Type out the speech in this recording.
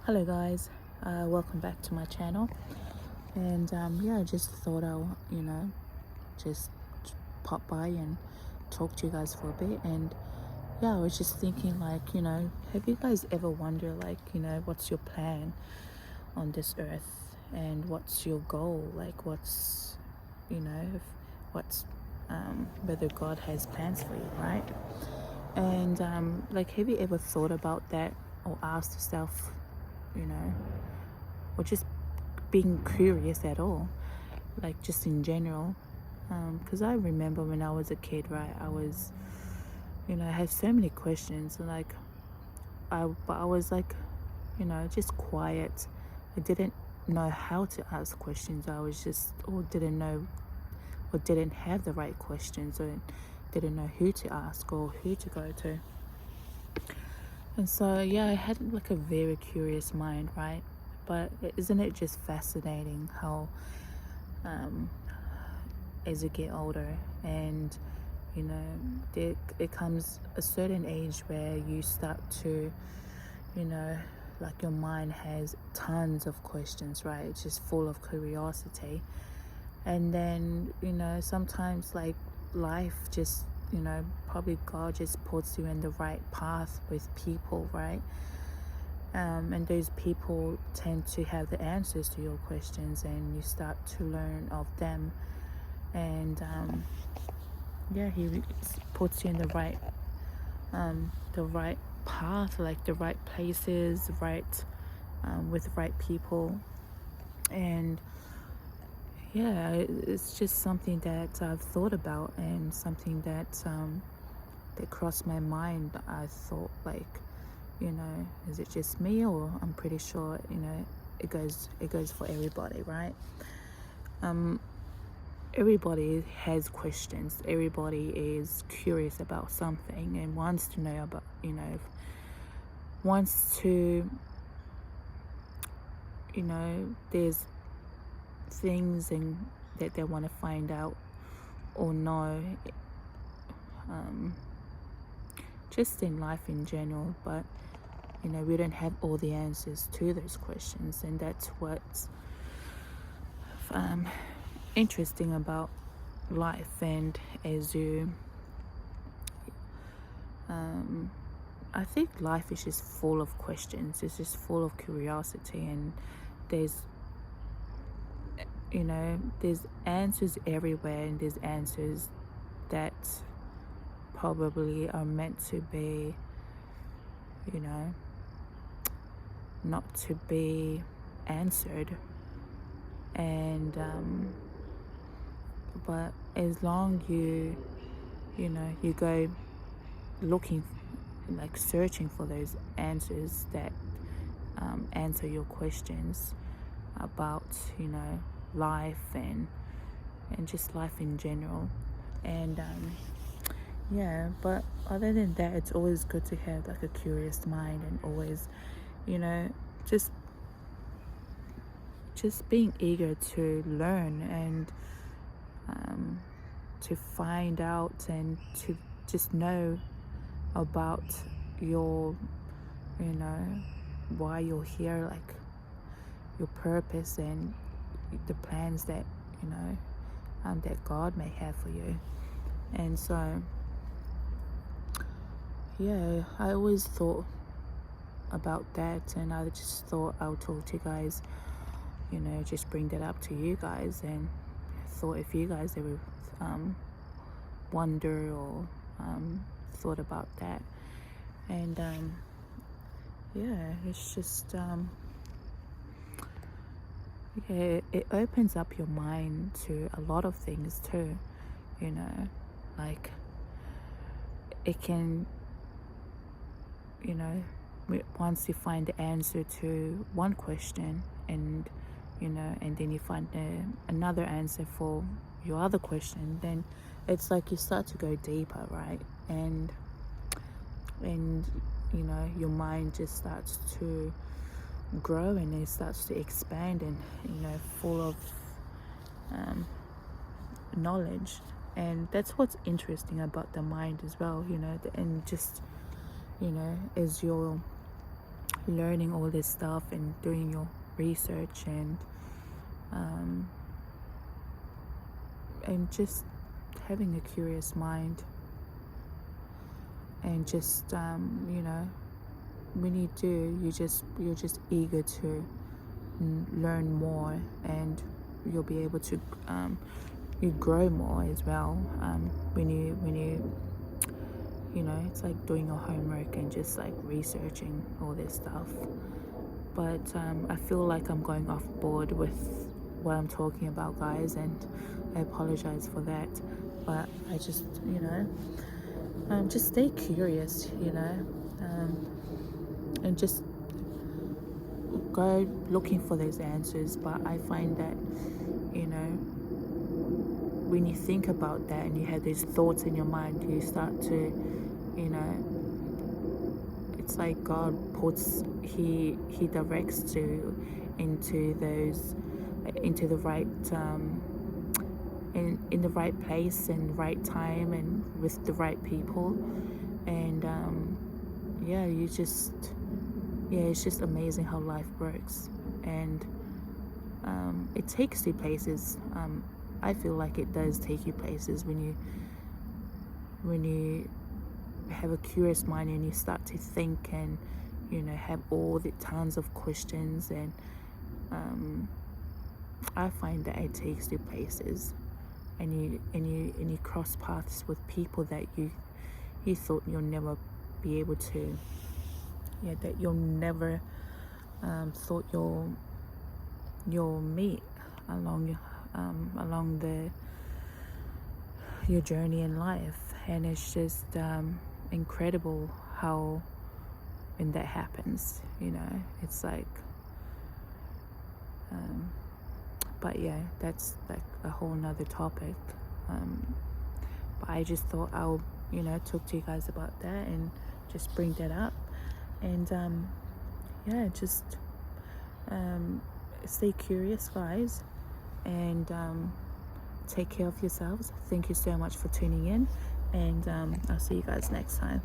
Hello guys, welcome back to my channel. And yeah, I just thought I'll just pop by and talk to you guys for a bit. And yeah, I was just thinking, like, have you guys ever wondered, like, what's your plan on this earth, and what's your goal, like what's what's whether God has plans for you, right? And like, have you ever thought about that, or asked yourself, you know or just being curious at all, like just in general? Because I remember when I was a kid, right, I had so many questions, and like but I was like, just quiet. I didn't know how to ask questions. I was just, or didn't know, or didn't have the right questions, or didn't know who to ask or who to go to. And so yeah, I had like a very curious mind, right? But isn't it just fascinating how as you get older, and there comes a certain age where you start to, you know like, your mind has tons of questions, right? It's just full of curiosity. And then, sometimes, like, life just, probably God just puts you in the right path with people, right? And those people tend to have the answers to your questions, and you start to learn of them. And yeah, he puts you in the right path, like the right places, right, with the right people. And yeah, it's just something that I've thought about, and something that crossed my mind. I thought, like, is it just me, or I'm pretty sure, it goes for everybody, right? Everybody has questions. Everybody is curious about something and wants to know about, wants to, there's things and that they want to find out or know, just in life in general. But we don't have all the answers to those questions, and that's what's interesting about life. And as you I think life is just full of questions. It's just full of curiosity, and there's there's answers everywhere, and there's answers that probably are meant to be, you know not to be answered. And but as long you go looking, like searching for those answers that answer your questions about, life, and just life in general. And yeah, but other than that, it's always good to have like a curious mind, and always, you know just being eager to learn, and to find out, and to just know about your, you know why you're here, like your purpose, and the plans that, that God may have for you. And so yeah, I always thought about that, and I just thought I'll talk to you guys, just bring that up to you guys. And thought if you guys ever wonder, or thought about that. And yeah, it's just yeah, it opens up your mind to a lot of things too, like it can, once you find the answer to one question, and and then you find another answer for your other question, then it's like you start to go deeper, right? And your mind just starts to grow, and it starts to expand, and full of knowledge. And that's what's interesting about the mind as well, and just as you're learning all this stuff and doing your research um, and just having a curious mind, and just you know, when you do, you're just eager to learn more, and you'll be able to you grow more as well when you know, it's like doing your homework and just like researching all this stuff. But I feel like I'm going off board with what I'm talking about, guys, and I apologize for that. But I just, you know, just stay curious, you know, and just go looking for those answers. But I find that, you know, when you think about that and you have these thoughts in your mind, you start to, you know, it's like God puts, he directs you into the right in the right place and right time and with the right people. And yeah, it's just amazing how life works. And it takes you places. I feel like it does take you places when you have a curious mind and you start to think, and you know, have all the tons of questions. And I find that it takes you places, and you cross paths with people that you thought you'll never be able to, that you'll never thought you'll meet along your journey in life. And it's just incredible how when that happens, you know, it's like but yeah, that's like a whole nother topic. But I just thought I'll, you know, talk to you guys about that and just bring that up. And yeah, just stay curious, guys, and take care of yourselves. Thank you so much for tuning in, and I'll see you guys next time.